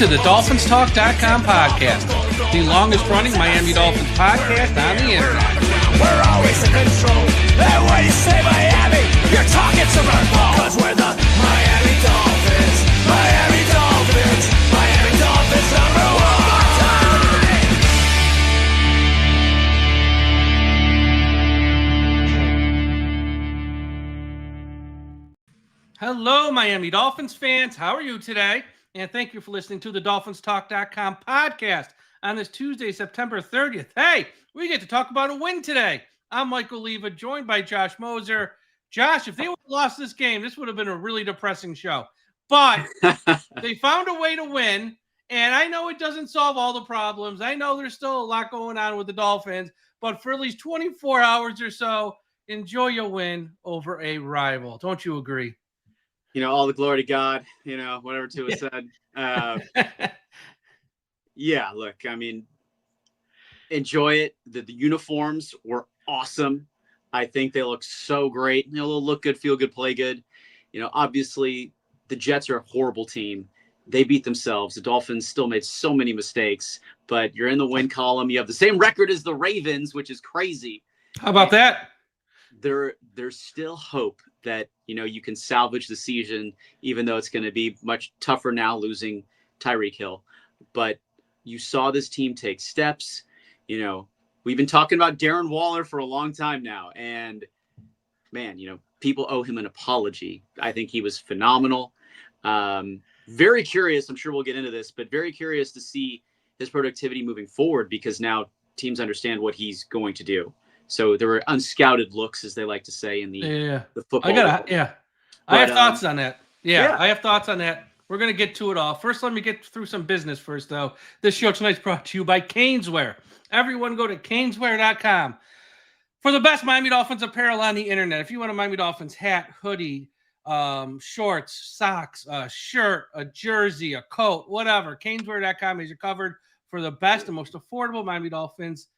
to the DolphinsTalk.com podcast, the longest-running Miami Dolphins podcast on the internet. We're always in control, and when you say Miami, you're talking Super Bowl. 'Cause we're the Miami Dolphins, Miami Dolphins, Miami Dolphins #1. Hello, Miami Dolphins fans. How are you today? And thank you for listening to the DolphinsTalk.com podcast on this Tuesday, September 30th. Hey, we get to talk about a win today. I'm Michael Leva, joined by Josh Moser. Josh, if they would have lost this game, this would have been a really depressing show. But they found a way to win, and I know it doesn't solve all the problems. I know there's still a lot going on with the Dolphins, but for at least 24 hours or so, enjoy your win over a rival. Don't you agree? You know, all the glory to God, you know, whatever Tua said. Yeah, look, I mean, enjoy it. The uniforms were awesome. I think they look so great. You know, they'll look good, feel good, play good. You know, obviously, the Jets are a horrible team. They beat themselves. The Dolphins still made so many mistakes, but you're in the win column. You have the same record as the Ravens, which is crazy. How about that? There's still hope that, you know, you can salvage the season, even though it's going to be much tougher now losing Tyreek Hill. But you saw this team take steps. You know, we've been talking about Darren Waller for a long time now. And, man, you know, people owe him an apology. I think he was phenomenal. Very curious. I'm sure we'll get into this, but very curious to see his productivity moving forward, because now teams understand what he's going to do. So there were unscouted looks, as they like to say, in the football. I have thoughts on that. I have thoughts on that. We're going to get to it all. First, let me get through some business first, though. This show tonight's brought to you by Caneswear. Everyone go to Caneswear.com for the best Miami Dolphins apparel on the internet. If you want a Miami Dolphins hat, hoodie, shorts, socks, a shirt, a jersey, a coat, whatever, Caneswear.com is you covered for the best and most affordable Miami Dolphins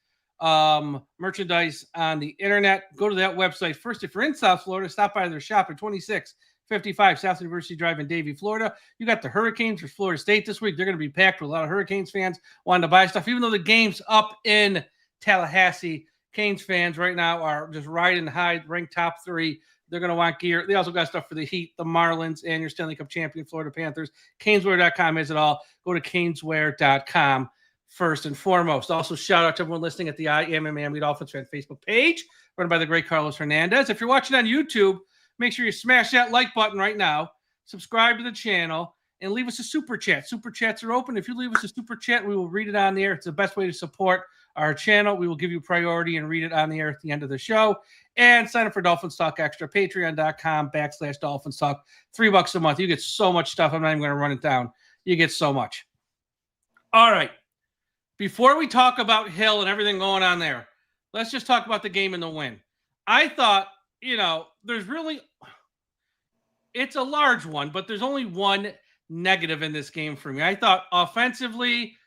merchandise on the internet. Go to that website first. If you're in South Florida, stop by their shop at 2655 South University Drive in Davie, Florida. You got the Hurricanes for Florida State this week. They're going to be packed with a lot of Hurricanes fans wanting to buy stuff, even though the game's up in Tallahassee. Canes fans right now are just riding high, ranked top 3. They're going to want gear. They also got stuff for the Heat, the Marlins, and your Stanley Cup champion Florida Panthers. Caneswear.com has it all. Go to Caneswear.com. First and foremost. Also, shout out to everyone listening at the I Am a Miami Dolphins fan Facebook page, run by the great Carlos Hernandez. If you're watching on YouTube, make sure you smash that like button right now, subscribe to the channel, and leave us a super chat. Super chats are open. If you leave us a super chat, we will read it on the air. It's the best way to support our channel. We will give you priority and read it on the air at the end of the show. And sign up for Dolphins Talk Extra, patreon.com/Dolphins Talk. $3 a month. You get so much stuff. I'm not even going to run it down. You get so much. All right. Before we talk about Hill and everything going on there, let's just talk about the game and the win. I thought, you know, it's a large one, but there's only one negative in this game for me. I thought offensively,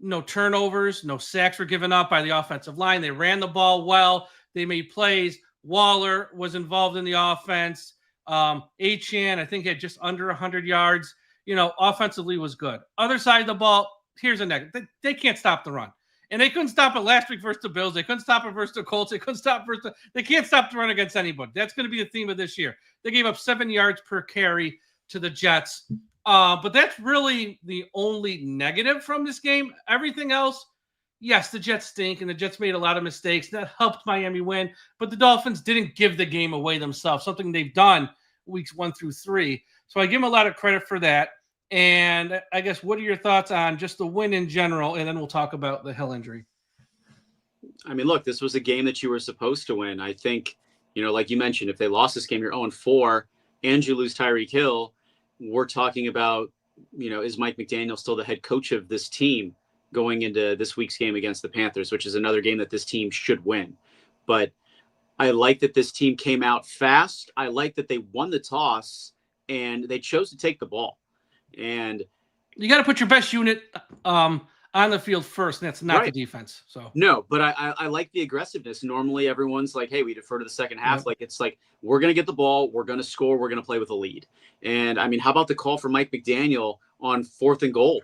no turnovers, no sacks were given up by the offensive line. They ran the ball well. They made plays. Waller was involved in the offense. Achane, I think, had just under 100 yards. You know, offensively was good. Other side of the ball, here's a negative. They can't stop the run. And they couldn't stop it last week versus the Bills. They couldn't stop it versus the Colts. They couldn't stop they can't stop the run against anybody. That's going to be the theme of this year. They gave up 7 yards per carry to the Jets. But that's really the only negative from this game. Everything else, yes, the Jets stink, and the Jets made a lot of mistakes. That helped Miami win. But the Dolphins didn't give the game away themselves, something they've done weeks 1 through 3. So I give them a lot of credit for that. And I guess, what are your thoughts on just the win in general? And then we'll talk about the Hill injury. I mean, look, this was a game that you were supposed to win. I think, you know, like you mentioned, if they lost this game, you're 0-4 and you lose Tyreek Hill. We're talking about, you know, is Mike McDaniel still the head coach of this team going into this week's game against the Panthers, which is another game that this team should win. But I like that this team came out fast. I like that they won the toss and they chose to take the ball. And you got to put your best unit on the field first, and that's not the defense. So no, but I like the aggressiveness. Normally, everyone's like, "Hey, we defer to the second half." Yep. Like it's like we're gonna get the ball, we're gonna score, we're gonna play with a lead. And I mean, how about the call for Mike McDaniel on 4th and goal?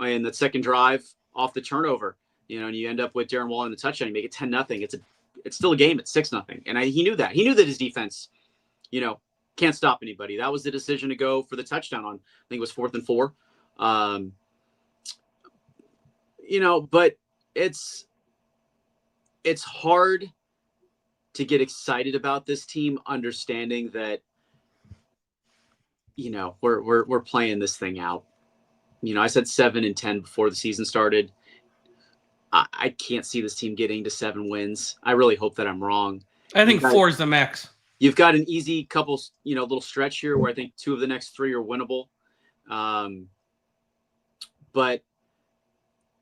in the second drive off the turnover, and you end up with Darren Waller in the touchdown. You make it 10-0. It's still a game. It's 6-0. And he knew that. He knew that his defense, can't stop anybody. That was the decision to go for the touchdown on, I think it was 4th and 4. But it's hard to get excited about this team, understanding that, we're playing this thing out. I said 7-10 before the season started. I can't see this team getting to 7 wins. I really hope that I'm wrong. I think 4 is the max. You've got an easy couple, little stretch here where I think 2 of the next 3 are winnable. But,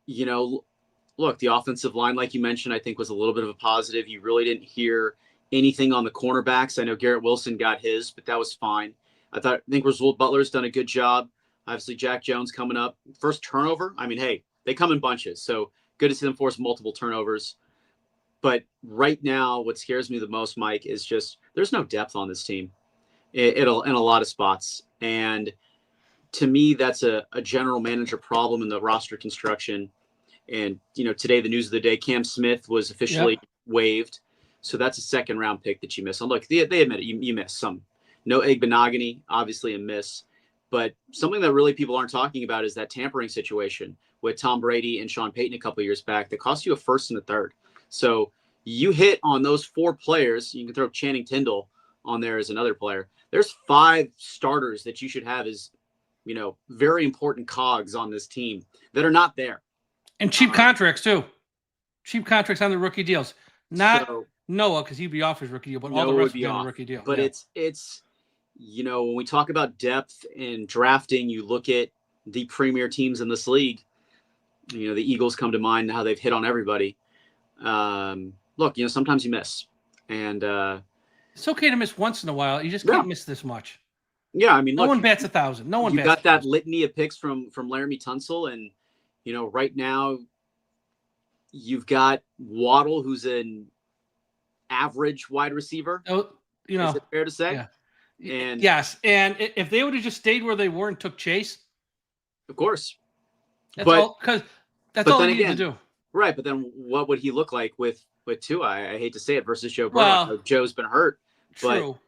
look, the offensive line, like you mentioned, I think was a little bit of a positive. You really didn't hear anything on the cornerbacks. I know Garrett Wilson got his, but that was fine. I think Rasul Butler's done a good job. Obviously, Jack Jones coming up. First turnover. I mean, hey, they come in bunches. So good to see them force multiple turnovers. But right now, what scares me the most, Mike, is just there's no depth on this team. It'll in a lot of spots. And to me, that's a general manager problem in the roster construction. And, today, the news of the day, Cam Smith was officially waived. So that's a 2nd-round pick that you miss. And look, they admit it. You miss some. No Egbenogany, obviously a miss. But something that really people aren't talking about is that tampering situation with Tom Brady and Sean Payton a couple of years back that cost you a 1st and a 3rd. So you hit on those 4 players. You can throw Channing Tindall on there as another player. There's 5 starters that you should have as, very important cogs on this team that are not there. And cheap contracts, too. Cheap contracts on the rookie deals. Not Noah, because he'd be off his rookie deal, but all the rest would be on the rookie deal. But it's when we talk about depth and drafting, you look at the premier teams in this league. The Eagles come to mind, how they've hit on everybody. Look, sometimes you miss. And it's okay to miss once in a while. You just can't miss this much. Yeah, I mean, no one bats 1,000. No one bats. You got that litany of picks from Laramie Tunsil, and right now you've got Waddle, who's an average wide receiver. Oh, is it fair to say? Yeah. And yes, and if they would have just stayed where they were and took Chase, of course. That's all they needed to do. Right, but then what would he look like with Tua? I hate to say it, versus Joe Burrow. Well, Joe's been hurt. True.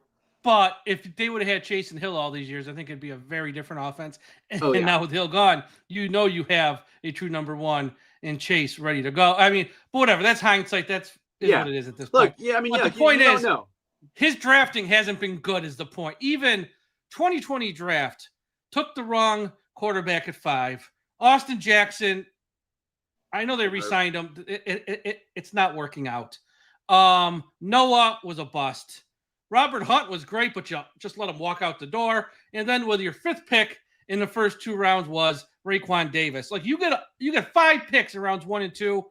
But if they would have had Chase and Hill all these years, I think it'd be a very different offense. And now with Hill gone, you have a true number 1 in Chase ready to go. I mean, but whatever. That's hindsight. That's what it is at this point. The point is, his drafting hasn't been good is the point. Even 2020 draft took the wrong quarterback at 5. Austin Jackson, I know they re-signed him. It's not working out. Noah was a bust. Robert Hunt was great, but you just let him walk out the door. And then with your 5th pick in the first 2 rounds was Raekwon Davis. Like you get 5 picks in rounds 1 and 2.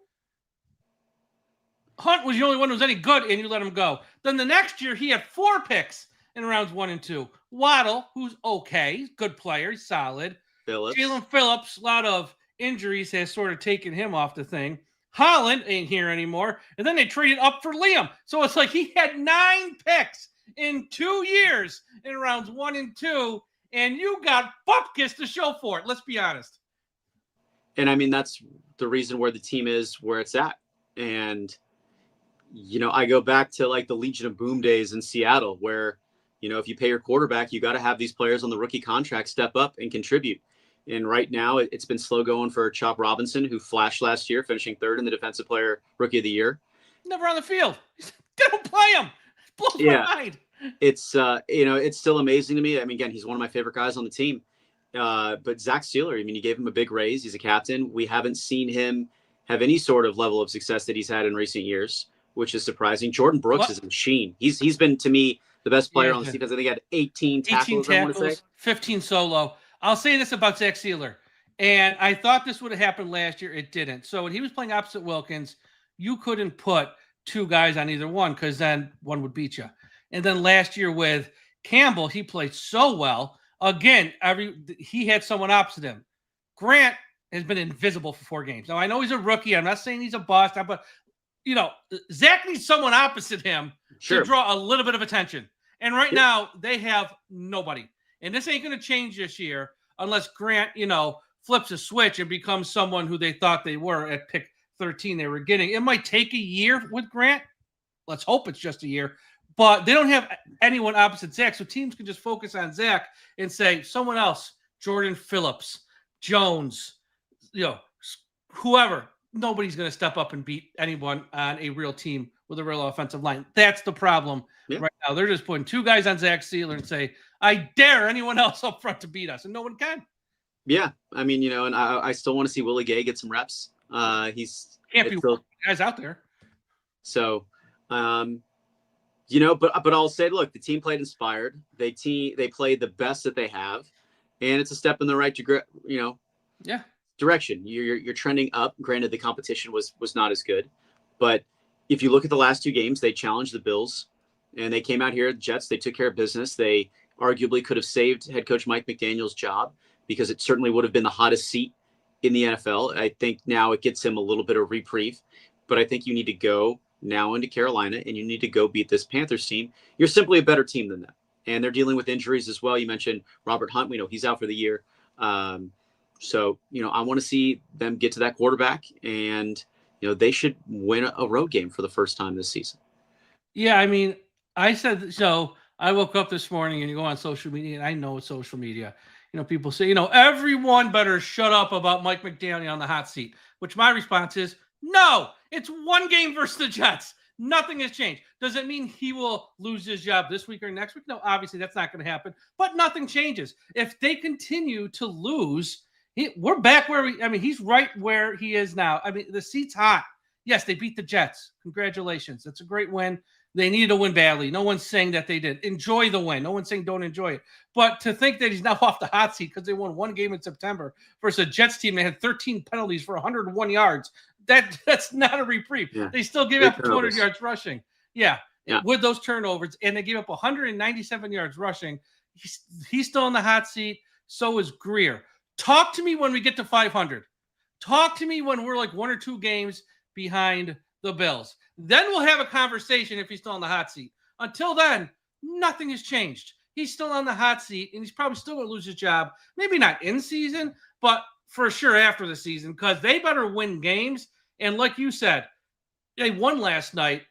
Hunt was the only one who was any good, and you let him go. Then the next year, he had 4 picks in rounds 1 and 2. Waddle, who's okay, good player, he's solid. Jalen Phillips, a lot of injuries has sort of taken him off the thing. Holland ain't here anymore. And then they traded up for Liam. So it's like he had 9 picks in 2 years in rounds 1 and 2, and you got bupkis to show for it. Let's be honest. And I mean, that's the reason where the team is where it's at. And, I go back to like the Legion of Boom days in Seattle where, if you pay your quarterback, you got to have these players on the rookie contract step up and contribute. And right now it's been slow going for Chop Robinson, who flashed last year, finishing 3rd in the Defensive Player Rookie of the Year. Never on the field. They don't play him. It blows my mind. It's, it's still amazing to me. I mean, again, he's one of my favorite guys on the team. But Zach Steeler, I mean, you gave him a big raise. He's a captain. We haven't seen him have any sort of level of success that he's had in recent years, which is surprising. Jordan Brooks is a machine. He's been, to me, the best player on the defense. I think he had 18 tackles, I want to say. 15 solo. I'll say this about Zach Steeler, and I thought this would have happened last year. It didn't. So when he was playing opposite Wilkins, you couldn't put 2 guys on either one because then one would beat you. And then last year with Campbell, he played so well. Again, he had someone opposite him. Grant has been invisible for 4 games. Now, I know he's a rookie. I'm not saying he's a bust, but, Zach needs someone opposite him to draw a little bit of attention. And right now, they have nobody. And this ain't going to change this year unless Grant, flips a switch and becomes someone who they thought they were at pick 13 they were getting. It might take a year with Grant. Let's hope it's just a year. But they don't have anyone opposite Zach, so teams can just focus on Zach and say someone else, Jordan Phillips, Jones, whoever. Nobody's going to step up and beat anyone on a real team with a real offensive line. That's the problem right now. They're just putting 2 guys on Zach Sealer and say, I dare anyone else up front to beat us, and no one can. Yeah, I mean, and I still want to see Willie Gay get some reps. He's can't be still, guys out there. So, but I'll say, look, the team played inspired. They played the best that they have, and it's a step in the right direction. You're trending up. Granted, the competition was not as good, but if you look at the last 2 games, they challenged the Bills, and they came out here. The Jets, they took care of business. They arguably could have saved head coach Mike McDaniel's job because it certainly would have been the hottest seat in the NFL. I think now it gets him a little bit of reprieve, but I think you need to go now into Carolina and you need to go beat this Panthers team. You're simply a better team than them, and they're dealing with injuries as well. You mentioned Robert Hunt. We know he's out for the year. So, I want to see them get to that quarterback, and, they should win a road game for the first time this season. Yeah, I mean, I said so. I woke up this morning and you go on social media, and I know it's social media. People say, everyone better shut up about Mike McDaniel on the hot seat, which my response is, no, it's 1 game versus the Jets. Nothing has changed. Does it mean he will lose his job this week or next week? No, obviously that's not going to happen, but nothing changes. If they continue to lose, we're back where he's right where he is now. I mean, the seat's hot. Yes, they beat the Jets. Congratulations. That's a great win. They needed to win badly. No one's saying that they did. Enjoy the win. No one's saying don't enjoy it. But to think that he's now off the hot seat because they won 1 game in September versus a Jets team that had 13 penalties for 101 yards, that's not a reprieve. Yeah. They still gave up 200 yards rushing. Yeah, with those turnovers, and they gave up 197 yards rushing. He's still in the hot seat. So is Greer. Talk to me when we get to 500. Talk to me when we're like 1 or 2 games behind the Bills. Then we'll have a conversation if he's still on the hot seat. Until then, nothing has changed. He's still on the hot seat, and he's probably still going to lose his job. Maybe not in season, but for sure after the season, because they better win games. And like you said, they won last night.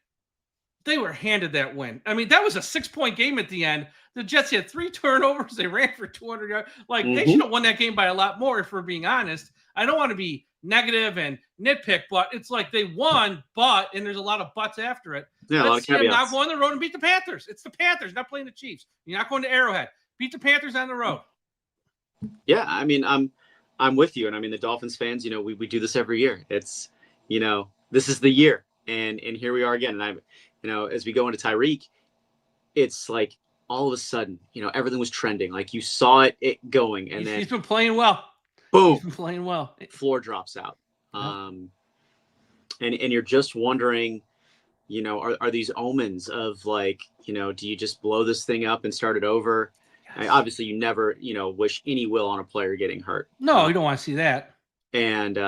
They were handed that win. I mean, that was a 6-point game at the end. The Jets had 3 turnovers. They ran for 200 yards. They should have won that game by a lot more, if we're being honest. I don't want to be negative and nitpick, but it's like they won, and there's a lot of buts after it. Yeah, Let's see them not go on the road and beat the Panthers. It's the Panthers, not playing the Chiefs. You're not going to Arrowhead. Beat the Panthers on the road. Yeah, I mean, I'm with you. And I mean, the Dolphins fans, we do this every year. It's, this is the year. And here we are again. And as we go into Tyreek, it's like all of a sudden, everything was trending. Like you saw it going. And then he's been playing well. Boom. He's been playing well. Floor drops out. Yep. And you're just wondering, are these omens of like, do you just blow this thing up and start it over? Yes. I mean, obviously you never, wish any will on a player getting hurt. No, you don't want to see that. And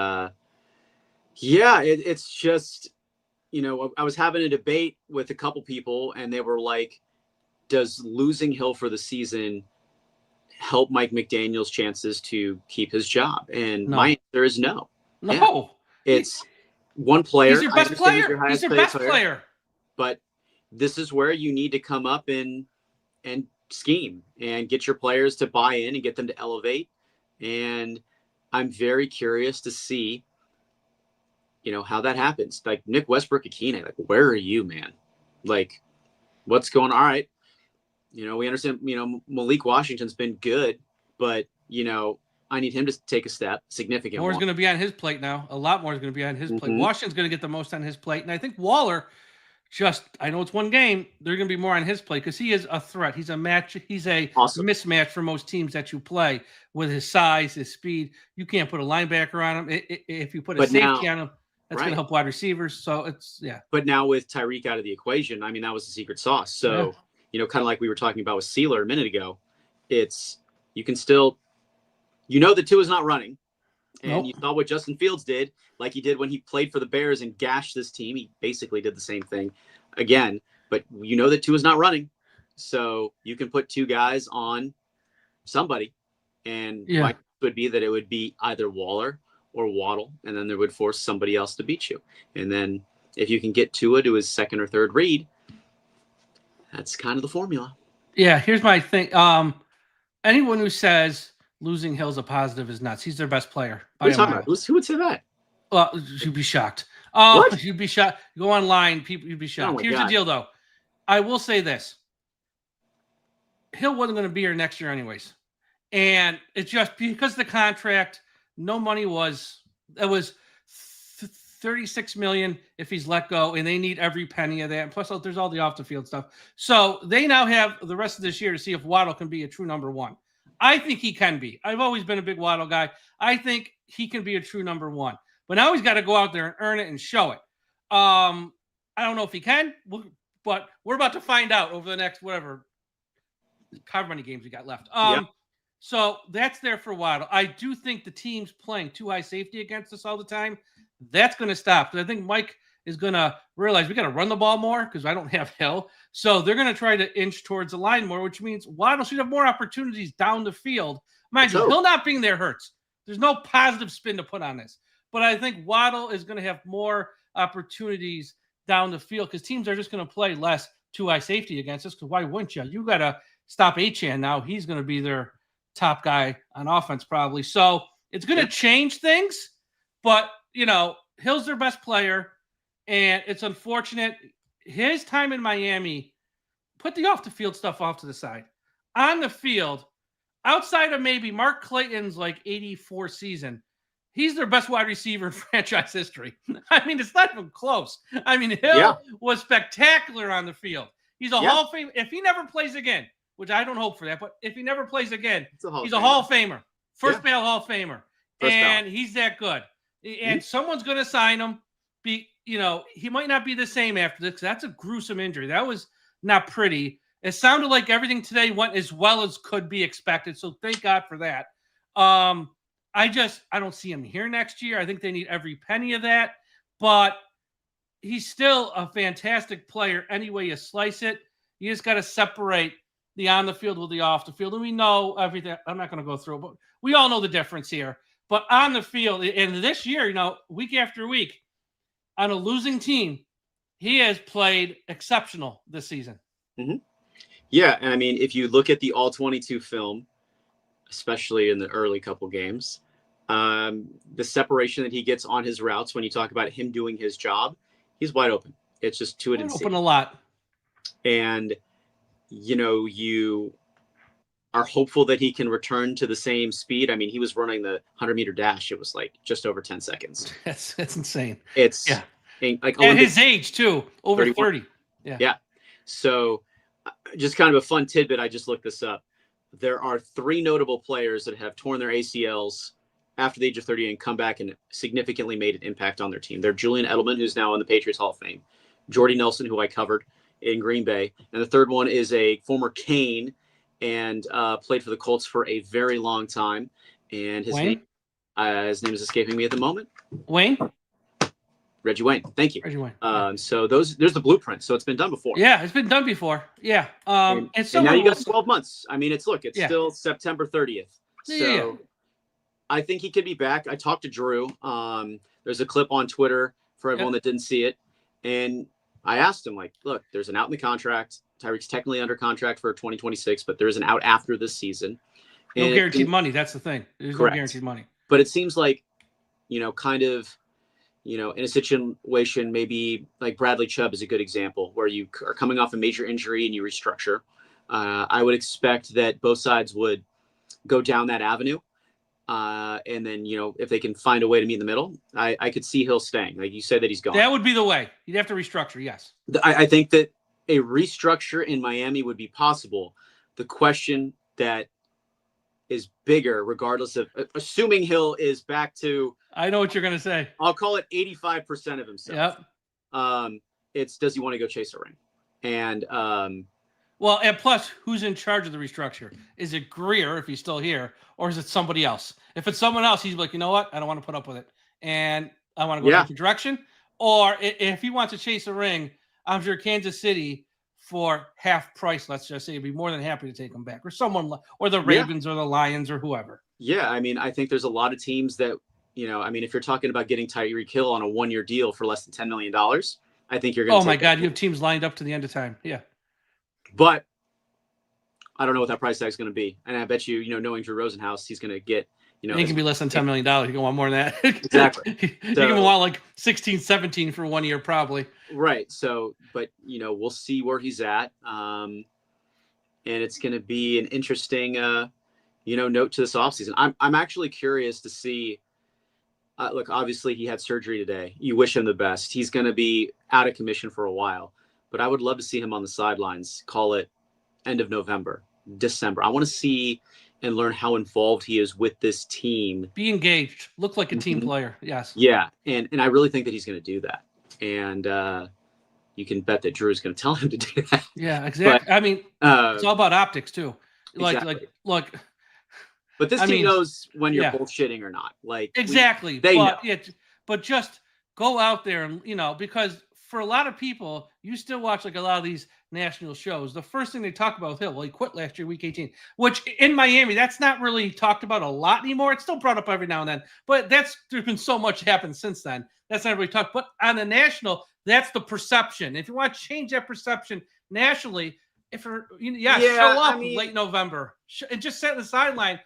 it's just, I was having a debate with a couple people and they were like, does losing Hill for the season help Mike McDaniel's chances to keep his job? And my answer is no. No. Yeah. It's one player. He's your best player. He's your best player. But this is where you need to come up and scheme and get your players to buy in and get them to elevate. And I'm very curious to see, how that happens. Like Nick Westbrook-Akine, like, where are you, man? Like, what's going on? All right. We understand, Malik Washington's been good, but, I need him to take a step, significant. More is going to be on his plate now. A lot more is going to be on his plate. Washington's going to get the most on his plate. And I think Waller, I know it's 1 game, they're going to be more on his plate because he is a threat. He's a match. He's a mismatch for most teams that you play with his size, his speed. You can't put a linebacker on him. If you put a safety on him, that's going to help wide receivers. So But now with Tyreek out of the equation, I mean, that was the secret sauce. So, kind of like we were talking about with Sealer a minute ago, you can still, that Tua is not running. And you saw what Justin Fields did, like he did when he played for the Bears and gashed this team. He basically did the same thing again, but that Tua is not running. So you can put 2 guys on somebody and Mike would be that it would be either Waller or Waddle, and then they would force somebody else to beat you. And then if you can get Tua to his second or third read, that's kind of the formula. Yeah, here's my thing. Anyone who says losing Hill's a positive is nuts. He's their best player. Who would say that? Well, you'd be shocked. What? You'd be shocked. Go online, people. You'd be shocked. Here's the deal, though. I will say this: Hill wasn't going to be here next year, anyways, and it's just because of the contract. No money was. It was $36 million if he's let go, and they need every penny of that. And plus, there's all the off the field stuff. So they now have the rest of this year to see if Waddle can be a true number one. I think he can be. I've always been a big Waddle guy. I think he can be a true number one. But now he's got to go out there and earn it and show it. I don't know if he can, but we're about to find out over the next however many games we got left. So that's there for Waddle. I do think the team's playing too high safety against us all the time. That's going to stop. I think Mike is going to realize we got to run the ball more because I don't have Hill. So they're going to try to inch towards the line more, which means Waddle should have more opportunities down the field. Mind you, Hill not being there hurts. There's no positive spin to put on this. But I think Waddle is going to have more opportunities down the field because teams are just going to play less too high safety against us because why wouldn't you? You got to stop Achane now. He's going to be their top guy on offense probably. So it's going to change things, but Hill's their best player, and it's unfortunate. His time in Miami, put the off-the-field stuff off to the side. On the field, outside of maybe Mark Clayton's 84 season, he's their best wide receiver in franchise history. I mean, it's not even close. I mean, Hill was spectacular on the field. He's a Hall of Fame. If he never plays again, which I don't hope for that, but if he never plays again, he's a Hall of Famer. First ballot Hall of Famer. He's that good. And someone's going to sign him. He might not be the same after this. That's a gruesome injury. That was not pretty. It sounded like everything today went as well as could be expected. So thank God for that. I don't see him here next year. I think they need every penny of that. But he's still a fantastic player any way you slice it. You just got to separate the on the field with the off the field. And we know everything. I'm not going to go through it, but we all know the difference here. But on the field, and this year, week after week, on a losing team, he has played exceptional this season. Mm-hmm. Yeah, and I mean, if you look at the All-22 film, especially in the early couple games, the separation that he gets on his routes when you talk about him doing his job, he's wide open. It's just to it and open a lot. And, you are hopeful that he can return to the same speed. I mean, he was running the 100-meter dash. It was just over 10 seconds. That's insane. It's at his age too, over 31. 30. Yeah. So just kind of a fun tidbit. I just looked this up. There are 3 notable players that have torn their ACLs after the age of 30 and come back and significantly made an impact on their team. They're Julian Edelman, who's now in the Patriots Hall of Fame, Jordy Nelson, who I covered in Green Bay. And the third one is a former Cane and played for the Colts for a very long time. And his name is escaping me at the moment. Reggie Wayne. Thank you. Reggie Wayne. So there's the blueprint. So it's been done before. Yeah, it's been done before. Yeah. And now you got 12 months. I mean, it's still September 30th. So I think he could be back. I talked to Drew. There's a clip on Twitter for everyone that didn't see it. And I asked him, look, there's an out in the contract. Tyreek's technically under contract for 2026, but there is an out after this season. No guaranteed money. That's the thing. There's no guaranteed money. But it seems like, kind of, in a situation maybe like Bradley Chubb is a good example where you are coming off a major injury and you restructure. I would expect that both sides would go down that avenue. And then, if they can find a way to meet in the middle, I could see Hill staying. Like you said that he's gone. That would be the way. You'd have to restructure, yes. I think that a restructure in Miami would be possible. The question that is bigger, regardless of assuming Hill is back to, I know what you're going to say. I'll call it 85% of himself. Yep. It's, does he want to go chase a ring? And, well, and plus, who's in charge of the restructure? Is it Greer, if he's still here, or is it somebody else? If it's someone else, he's like, you know what? I don't want to put up with it. And I want to go a different direction. Or if he wants to chase a ring, I'm sure Kansas City for half price, let's just say, would be more than happy to take him back. Or someone, or the Ravens or the Lions or whoever. Yeah, I mean, I think there's a lot of teams that, I mean, if you're talking about getting Tyreek Hill on a 1-year deal for less than $10 million, I think you're going to Oh my God, you have teams lined up to the end of time. Yeah. But I don't know what that price tag is going to be. And I bet you, knowing Drew Rosenhaus, he's going to get, it can be less than $10 million. You can want more than that. Exactly. You can want like 16, 17 for 1 year, probably. Right. So, but, we'll see where he's at. And it's going to be an interesting, note to this offseason. I'm actually curious to see. Look, obviously he had surgery today. You wish him the best. He's going to be out of commission for a while, but I would love to see him on the sidelines. Call it end of November, December. I want to see and learn how involved he is with this team. Be engaged. Look like a team player. Yes. Yeah, and I really think that he's going to do that. And you can bet that Drew is going to tell him to do that. Yeah, exactly. But, I mean, it's all about optics too. Exactly. Look. But this team knows when you're bullshitting or not. Like exactly. They know. But just go out there and because for a lot of people, you still watch like a lot of these national shows. The first thing they talk about with Hill, well, he quit last year, week 18, which in Miami, that's not really talked about a lot anymore. It's still brought up every now and then, but there's been so much happened since then. That's not really talked. But on the national, that's the perception. If you want to change that perception nationally, if you're, show up late November and just sit on the sideline.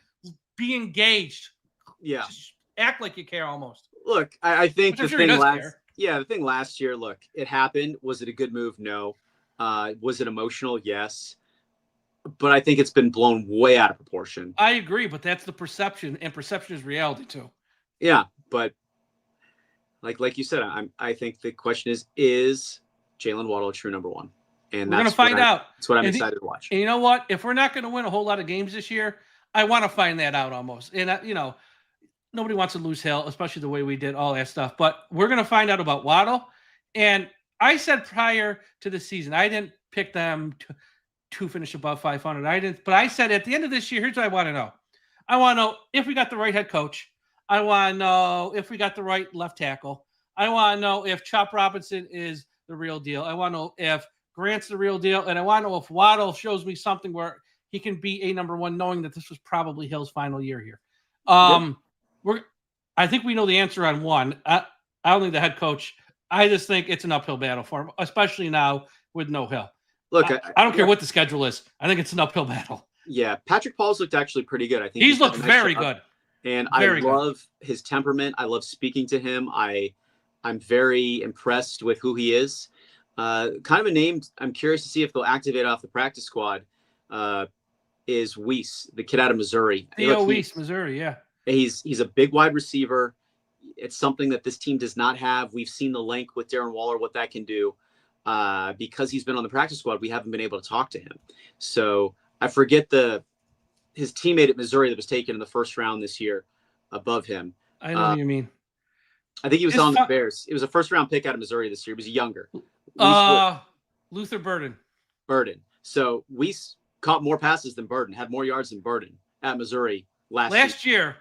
Be engaged. Yeah. Just act like you care almost. Look, I think the thing last year, look, it happened. Was it a good move? No. Was it emotional? Yes. But I think it's been blown way out of proportion. I agree, but that's the perception, and perception is reality too. Yeah, but like you said, I think the question is Jalen Waddle a true number one? And we're going to find out. That's what I'm excited to watch. And you know what? If we're not going to win a whole lot of games this year, I want to find that out almost. And, nobody wants to lose Hill, especially the way we did all that stuff. But we're going to find out about Waddle. And I said prior to the season, I didn't pick them to finish above 500. But I said at the end of this year, here's what I want to know. I want to know if we got the right head coach. I want to know if we got the right left tackle. I want to know if Chop Robinson is the real deal. I want to know if Grant's the real deal. And I want to know if Waddle shows me something where he can be a number one, knowing that this was probably Hill's final year here. I think we know the answer on one. I don't think the head coach. I just think it's an uphill battle for him, especially now with no Hill. Look, I don't care what the schedule is. I think it's an uphill battle. Yeah, Patrick Paul's looked actually pretty good. I think he's looked very good, and I love his temperament. I love speaking to him. I'm very impressed with who he is. Kind of a name. I'm curious to see if they'll activate off the practice squad. Is Weiss, the kid out of Missouri. Theo Weiss, Missouri, yeah. He's a big wide receiver. It's something that this team does not have. We've seen the link with Darren Waller, what that can do. Because he's been on the practice squad, we haven't been able to talk to him. So I forget his teammate at Missouri that was taken in the first round this year above him. I know what you mean. I think he was on the Bears. It was a first-round pick out of Missouri this year. He was younger. Luther Burden. So Weiss caught more passes than Burden, had more yards than Burden at Missouri last year.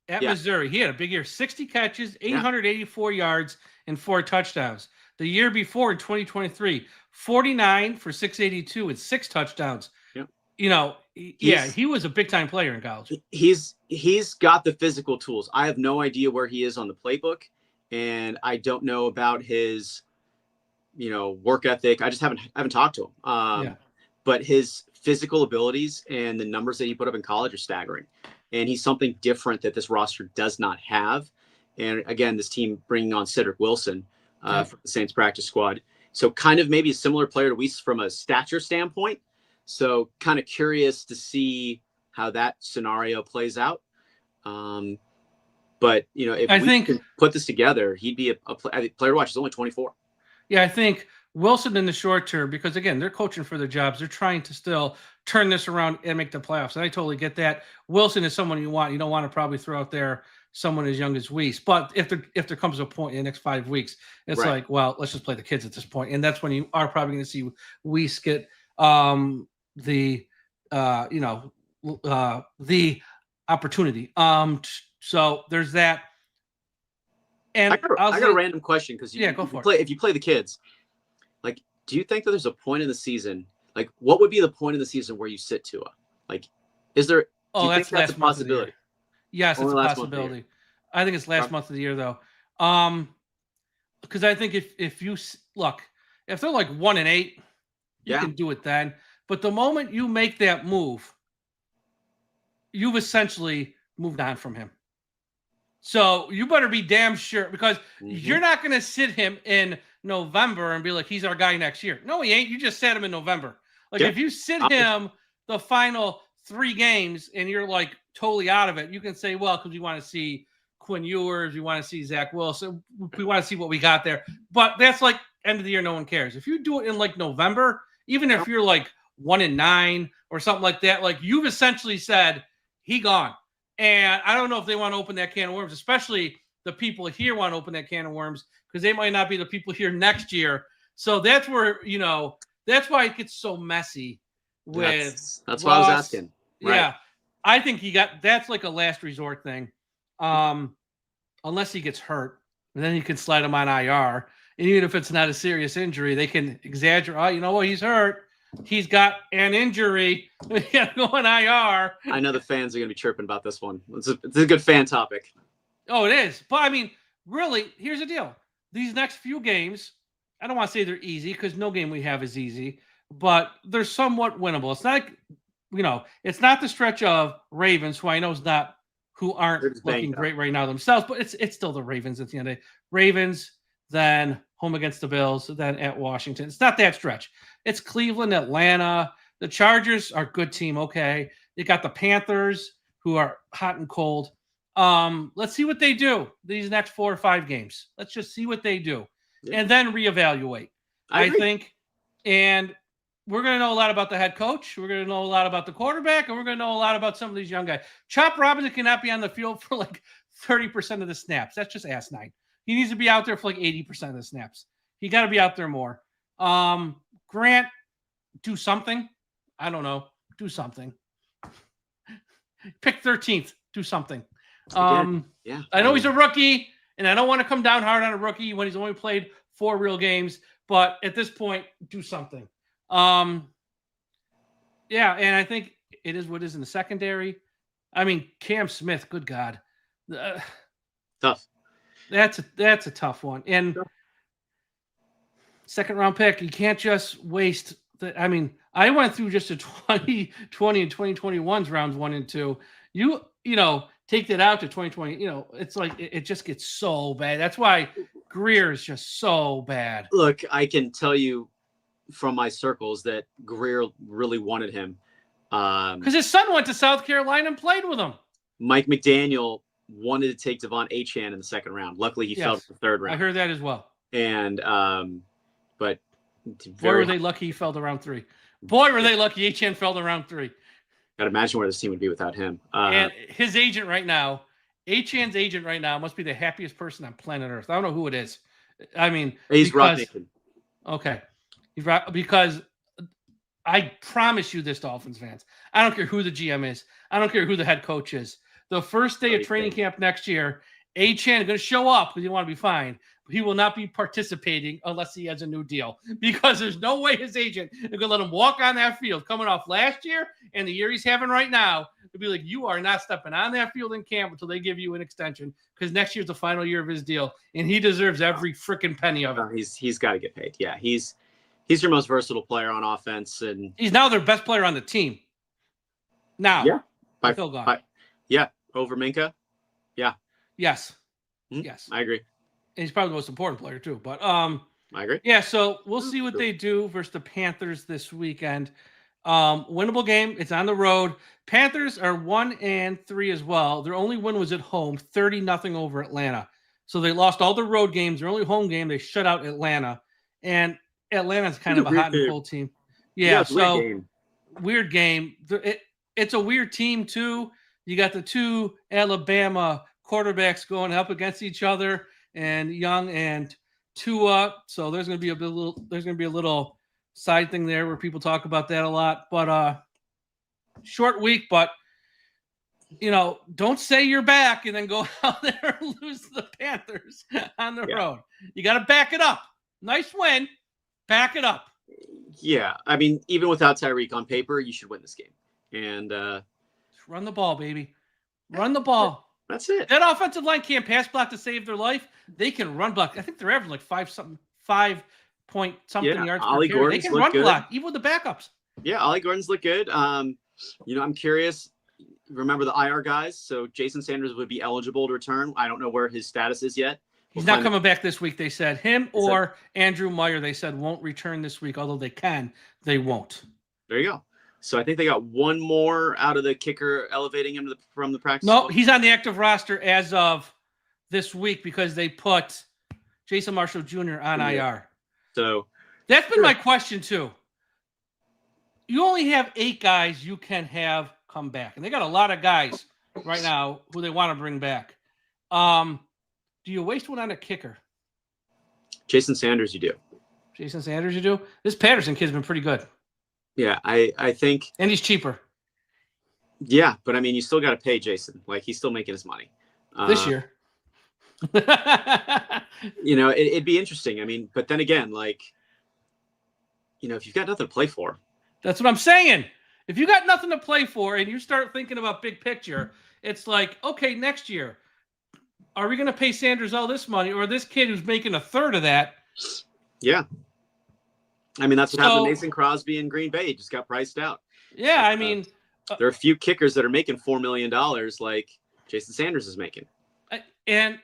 Missouri. He had a big year, 60 catches, 884 yards, and 4 touchdowns. The year before, in 2023, 49 for 682 and 6 touchdowns. Yep. He was a big-time player in college. He's got the physical tools. I have no idea where he is on the playbook, and I don't know about his, work ethic. I haven't talked to him. But his physical abilities and the numbers that he put up in college are staggering. And he's something different that this roster does not have. And again, this team bringing on Cedric Wilson from the Saints practice squad. So kind of maybe a similar player to Weiss from a stature standpoint. So kind of curious to see how that scenario plays out. But, if we can put this together, he'd be a player to watch. He's only 24. Yeah, I think Wilson in the short term, because again, they're coaching for their jobs. They're trying to still turn this around and make the playoffs. And I totally get that. Wilson is someone you want. You don't want to probably throw out there someone as young as Weiss. But if there comes a point in the next 5 weeks, it's like, well, let's just play the kids at this point. And that's when you are probably going to see Weiss get the opportunity. So there's that. And I got a random question because if you play the kids, like, do you think that there's a point in the season? Like, what would be the point in the season where you sit Tua? Like, is there? Oh, that's a possibility. Yes, it's Only a last month of the year. possibility. I think it's last month of the year though. Because I think if you look, if they're like 1-8, you can do it then. But the moment you make that move, you've essentially moved on from him. So you better be damn sure, because you're not going to sit him in November and be like, he's our guy next year. No, he ain't. You just sat him in November. Like if you sit him the final 3 games and you're like totally out of it, you can say, well, because we want to see Quinn Ewers, we want to see Zach Wilson, we want to see what we got there. But that's like end of the year, no one cares. If you do it in like November, even if you're like 1-9 or something like that, like you've essentially said, he gone. And I don't know if they want to open that can of worms, especially the people here want to open that can of worms, because they might not be the people here next year. So that's where, that's why it gets so messy with that's why I was asking. Right. Yeah. I think that's like a last resort thing. Unless he gets hurt, and then you can slide him on IR. And even if it's not a serious injury, they can exaggerate. Oh, you know what? He's hurt. He's got an injury. We got to go on IR. I know the fans are going to be chirping about this one. It's a good fan topic. Oh, it is. But, I mean, really, here's the deal. These next few games, I don't want to say they're easy, because no game we have is easy, but they're somewhat winnable. It's not like, it's not the stretch of Ravens, who I know is not, who aren't looking great right now themselves, but it's still the Ravens at the end of the day. Ravens, then home against the Bills, then at Washington. It's not that stretch. It's Cleveland, Atlanta. The Chargers are a good team, okay. They got the Panthers, who are hot and cold. Let's see what they do these next 4 or 5 games. Let's just see what they do, and then reevaluate. I think, and we're going to know a lot about the head coach. We're going to know a lot about the quarterback, and we're going to know a lot about some of these young guys. Chop Robinson cannot be on the field for like 30% of the snaps. That's just asinine. He needs to be out there for like 80% of the snaps. He got to be out there more. Grant, do something. I don't know. Do something. Pick 13th. Do something. I know he's a rookie, and I don't want to come down hard on a rookie when he's only played 4 real games. But at this point, do something. And I think it is what is in the secondary. I mean, Cam Smith, good God. Tough. That's a tough one. And second round pick, you can't just waste I went through just a 2020 and 2021's rounds 1 and 2. You take that out to 2020, it's like it just gets so bad. That's why Greer is just so bad. Look, I can tell you from my circles that Greer really wanted him. Because his son went to South Carolina and played with him. Mike McDaniel wanted to take Devon Achane in the 2nd round. Luckily, he fell to the 3rd round. I heard that as well. And but boy, were they lucky he fell to round 3. Boy, were they lucky Achane fell to round 3. Got to imagine where this team would be without him. And his agent right now, Achane's agent right now, must be the happiest person on planet Earth. I don't know who it is. I mean, he's Rob Nathan. Okay. Because I promise you this, Dolphins fans, I don't care who the GM is. I don't care who the head coach is. The first day of training camp next year, Achane is going to show up because you want to be fine. But he will not be participating unless he has a new deal, because there's no way his agent is going to let him walk on that field coming off last year and the year he's having right now to be like, you are not stepping on that field in camp until they give you an extension, because next year's the final year of his deal, and he deserves every freaking penny of it. He's got to get paid. Yeah, he's your most versatile player on offense, and he's now their best player on the team. Now, Phil gone. Over Minka. Yeah. Yes. Mm-hmm. Yes. I agree. And he's probably the most important player too. But I agree. Yeah, so we'll see what they do versus the Panthers this weekend. Winnable game. It's on the road. Panthers are 1-3 as well. Their only win was at home, 30-0 over Atlanta. So they lost all their road games. Their only home game, they shut out Atlanta. And Atlanta's kind of a hot and cold team. Yeah, so weird game. It's a weird team too. You got the 2 Alabama quarterbacks going up against each other, and Young and Tua. So there's going to be a little side thing there where people talk about that a lot. But short week, but don't say you're back and then go out there and lose to the Panthers on the road. You got to back it up. Nice win. Back it up. Yeah, I mean, even without Tyreek on paper, you should win this game. And run the ball, baby. Run the ball. That's it. That offensive line can't pass block to save their life. They can run block. I think they're averaging like 5-point something yards Ollie per carry. Gordon's They can look run good. block, even with the backups. Yeah, Ollie Gordon's look good. I'm curious. Remember the IR guys? So Jason Sanders would be eligible to return. I don't know where his status is yet. He's not coming back this week, they said. Him or Andrew Meyer, they said, won't return this week. Although they can, they won't. There you go. So I think they got one more out of the kicker elevating him from the practice. No, he's on the active roster as of this week because they put Jason Marshall Jr. on IR. So that's been my question too. You only have 8 guys you can have come back, and they got a lot of guys right now who they want to bring back. Do you waste one on a kicker? Jason Sanders, you do. Jason Sanders, you do? This Patterson kid's been pretty good. Yeah, I think. And he's cheaper. Yeah, but I mean, you still got to pay Jason. Like, he's still making his money. This year. It'd be interesting. I mean, but then again, like, if you've got nothing to play for. That's what I'm saying. If you got nothing to play for and you start thinking about big picture, it's like, okay, next year, are we going to pay Sanders all this money or this kid who's making a third of that? Yeah. I mean, that's what happened to Mason Crosby in Green Bay. He just got priced out. Yeah, I mean. There are a few kickers that are making $4 million like Jason Sanders is making. And,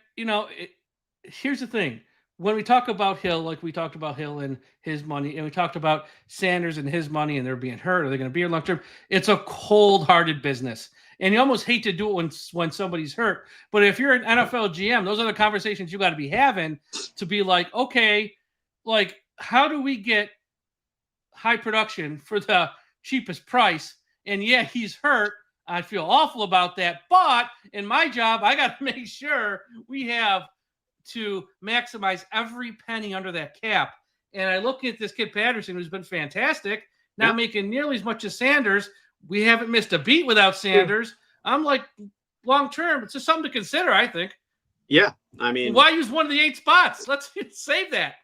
here's the thing. When we talk about Hill, like we talked about Hill and his money, and we talked about Sanders and his money and they're being hurt, or they're going to be here long term, it's a cold-hearted business. And you almost hate to do it when somebody's hurt. But if you're an NFL GM, those are the conversations you got to be having to be like, okay, like, how do we get high production for the cheapest price? And yeah, he's hurt. I feel awful about that. But in my job, I got to make sure we have to maximize every penny under that cap. And I look at this kid Patterson, who's been fantastic, not making nearly as much as Sanders. We haven't missed a beat without Sanders. I'm like, long term, it's just something to consider, I think. Yeah, I mean, why use one of the 8 spots? Let's save that.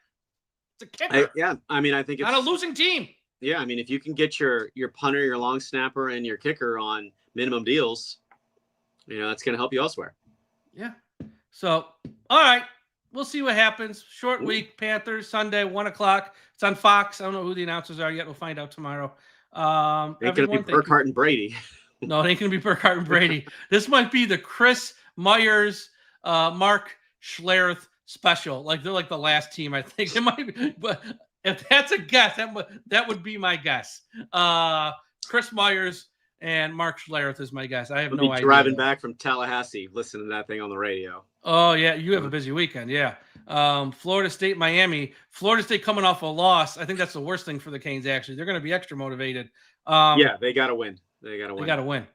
It's a kicker. I think it's on a losing team. Yeah, I mean, if you can get your punter, your long snapper, and your kicker on minimum deals, that's going to help you elsewhere. Yeah. So, all right, we'll see what happens. Short week, Panthers, Sunday, 1:00. It's on Fox. I don't know who the announcers are yet. We'll find out tomorrow. It's going to be Burkhardt and Brady. No, it ain't going to be Burkhardt and Brady. This might be the Chris Myers, Mark Schlereth special. Like, they're like the last team, I think. It might be, but if that's a guess, that would be my guess. Chris Myers and Mark Schlereth is my guess. I have no idea. Driving back from Tallahassee, listening to that thing on the radio. Oh, yeah. You have a busy weekend. Yeah. Florida State, Miami. Florida State coming off a loss. I think that's the worst thing for the Canes, actually. They're going to be extra motivated. They got to win. They got to win.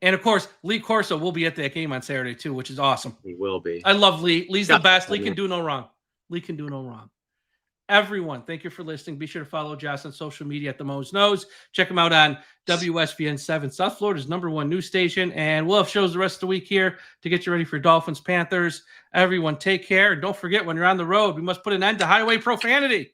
And, of course, Lee Corso will be at that game on Saturday, too, which is awesome. He will be. I love Lee. Lee's the best. Lee can do no wrong. Everyone, thank you for listening. Be sure to follow Josh on social media at The Mo's Knows. Check him out on WSVN 7, South Florida's #1 news station. And we'll have shows the rest of the week here to get you ready for Dolphins, Panthers. Everyone, take care. And don't forget, when you're on the road, we must put an end to highway profanity.